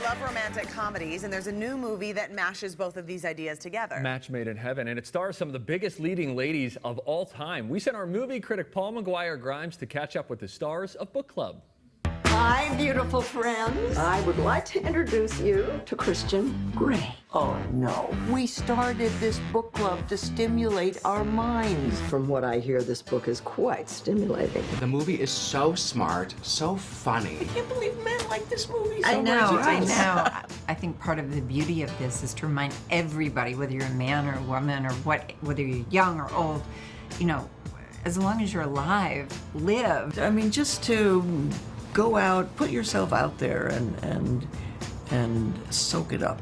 love romantic comedies, and there's a new movie that mashes both of these ideas together. Match made in heaven, and it stars some of the biggest leading ladies of all time. We sent our movie critic Paul McGuire Grimes to catch up with the stars of Book Club. Hi, beautiful friends. I would like to introduce you to Christian Grey. Oh, no. We started this book club to stimulate our minds. From what I hear, this book is quite stimulating. The movie is so smart, so funny. I can't believe men like this movie so I know, much. I know. I think part of the beauty of this is to remind everybody, whether you're a man or a woman or whether you're young or old, you know, as long as you're alive, live. I mean, just to go out, put yourself out there and soak it up.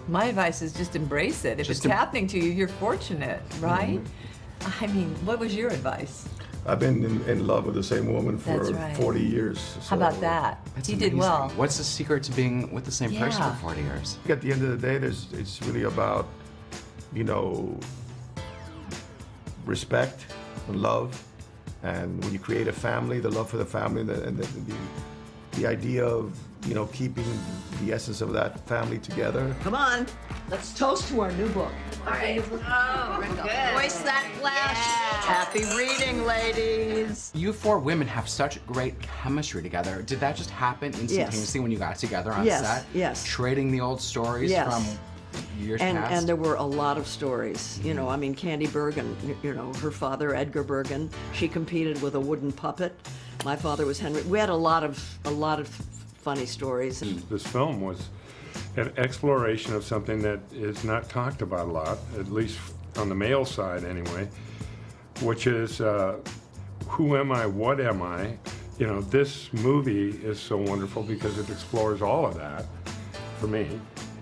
My advice is just embrace it. If it's happening to you, you're fortunate, right? Mm-hmm. I mean, what was your advice? I've been in love with the same woman for 40 years. So. How about that? That's He amazing. did well. What's the secret to being with the same person for 40 years? At the end of the day, it's really about, you know, respect and love. And when you create a family, the love for the family, and the idea of, you know, keeping the essence of that family together. Come on, let's toast to our new book. All right. Oh, good. Hoist that glass. Yeah. Happy reading, ladies. You four women have such great chemistry together. Did that just happen instantaneously when you got together on set? Yes. Trading the old stories from years past? And there were a lot of stories. You know, I mean, Candy Bergen, you know, her father, Edgar Bergen, she competed with a wooden puppet. My father was Henry. We had a lot of funny stories. This film was an exploration of something that is not talked about a lot, at least on the male side anyway, which is who am I, what am I? You know, this movie is so wonderful because it explores all of that for me.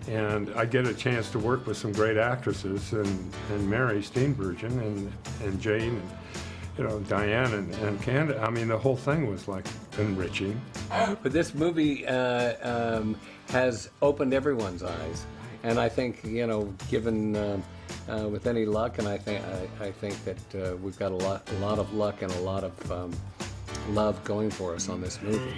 And I get a chance to work with some great actresses, and Mary Steenburgen and Jane, and, you know, Diane and Candace. I mean, the whole thing was like enriching. But this movie has opened everyone's eyes, and I think, you know, given with any luck, and I think that we've got a lot of luck and a lot of love going for us on this movie.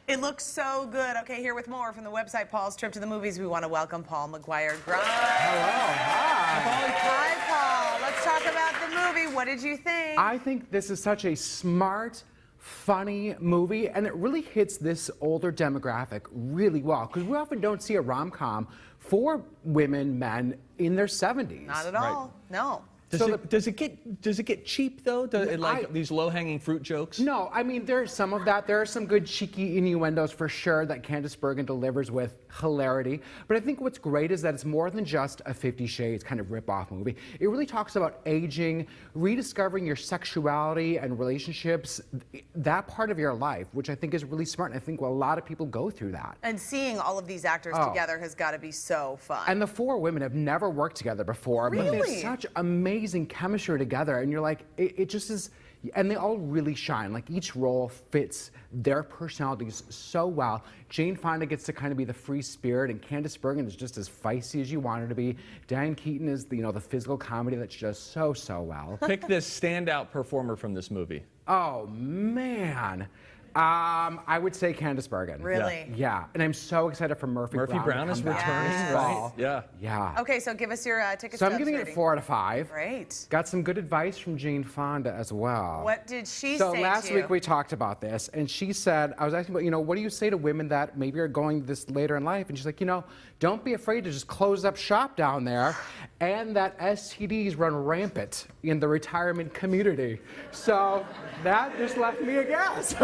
It looks so good. Okay, here with more from the website Paul's Trip to the Movies, we want to welcome Paul McGuire Grimes. Hello, hi. Hi, Paul. Let's talk about the movie. What did you think? I think this is such a smart, funny movie, and it really hits this older demographic really well, because we often don't see a rom-com for women, men in their 70s. Not at all. No. Does it get cheap though? These low-hanging fruit jokes? No, I mean there's some of that. There are some good cheeky innuendos for sure that Candace Bergen delivers with hilarity. But I think what's great is that it's more than just a 50 Shades kind of rip-off movie. It really talks about aging, rediscovering your sexuality and relationships, that part of your life, which I think is really smart. And I think a lot of people go through that. And seeing all of these actors together has got to be so fun. And the four women have never worked together before, but they have such amazing chemistry together, and you're like, it just is, and they all really shine. Like each role fits their personalities so well. Jane Fonda gets to kind of be the free spirit, and Candace Bergen is just as feisty as you want her to be. Diane Keaton is the, you know, the physical comedy that she does so well. Pick this standout performer from this movie. Oh man. I would say Candace Bergen. Really? Yeah, and I'm so excited for Murphy Brown. Murphy Brown is returning, right? Yeah. Yeah. Okay, so give us your ticket So stubs I'm giving rating. it 4 out of 5. Great. Got some good advice from Jane Fonda as well. What did she say So to last you? week we talked about this, and she said, I was asking about, you know, what do you say to women that maybe are going this later in life? And she's like, you know, don't be afraid to just close up shop down there, and that STDs run rampant in the retirement community. So that just left me a guess.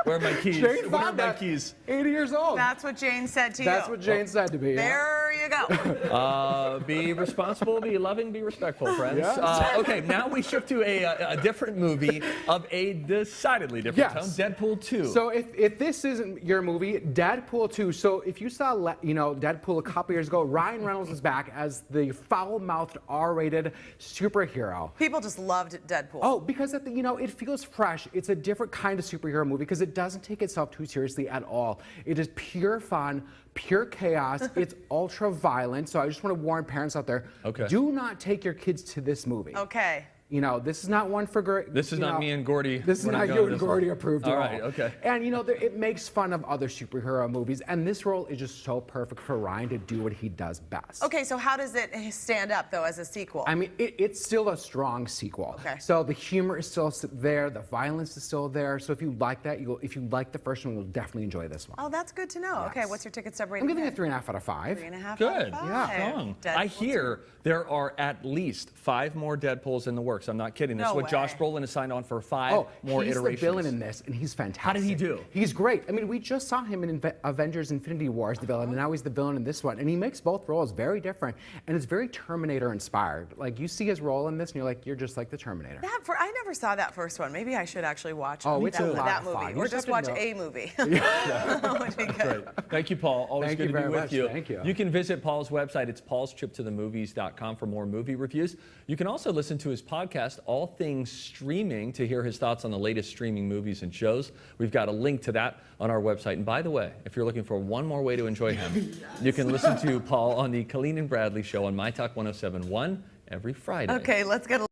Where are my keys? Jane Where are my Fonda, keys? 80 years old. That's what Jane said to you. That's what Jane said to me. There you go. Be responsible, be loving, be respectful, friends. Yes. Okay, now we shift to a different movie of a decidedly different tone, Deadpool 2. So if this isn't your movie, Deadpool 2. So if you saw, you know, Deadpool a couple years ago, Ryan Reynolds is back as the foul-mouthed R-rated superhero. People just loved Deadpool. Oh, because you know, it feels fresh. It's a different kind of superhero movie because it doesn't take itself too seriously at all. It is pure fun, pure chaos. It's ultra violent. So I just want to warn parents out there, do not take your kids to this movie. Okay. You know, this is not one for This is not me and Gordy. This is We're not going you to and this one. Gordy approved at All all. right, okay. And you know, it makes fun of other superhero movies, and this role is just so perfect for Ryan to do what he does best. Okay, so how does it stand up, though, as a sequel? I mean, it's still a strong sequel. Okay. So the humor is still there, the violence is still there. So if you like that, if you like the first one, you'll definitely enjoy this one. Oh, that's good to know. Yes. Okay, what's your ticket stub I'm rating? giving it 3.5 out of 5. 3.5 Good. out of 5. Yeah. Strong. Deadpool I hear there are at least 5 more Deadpools in the works. I'm not kidding. That's No what way. Josh Brolin has signed on for 5 more he's iterations. the villain in this, and he's fantastic. How did he do? He's great. I mean, we just saw him in Avengers Infinity War as the villain, and now he's the villain in this one. And he makes both roles very different, and it's very Terminator inspired. Like, you see his role in this, and you're like, you're just like the Terminator. I never saw that first one. Maybe I should actually watch It's a lot that of movie. fun. You Or just just have watch to know. a movie. Would be good. Great. Thank you, Paul. Always Thank good you to be very with much. you. Thank you. You can visit Paul's website. It's paulstriptothemovies.com for more movie reviews. You can also listen to his podcast, All Things Streaming, to hear his thoughts on the latest streaming movies and shows. We've got a link to that on our website. And by the way, if you're looking for one more way to enjoy him, you can listen to Paul on the Colleen and Bradley Show on My Talk 107.1 every Friday. Okay, let's get a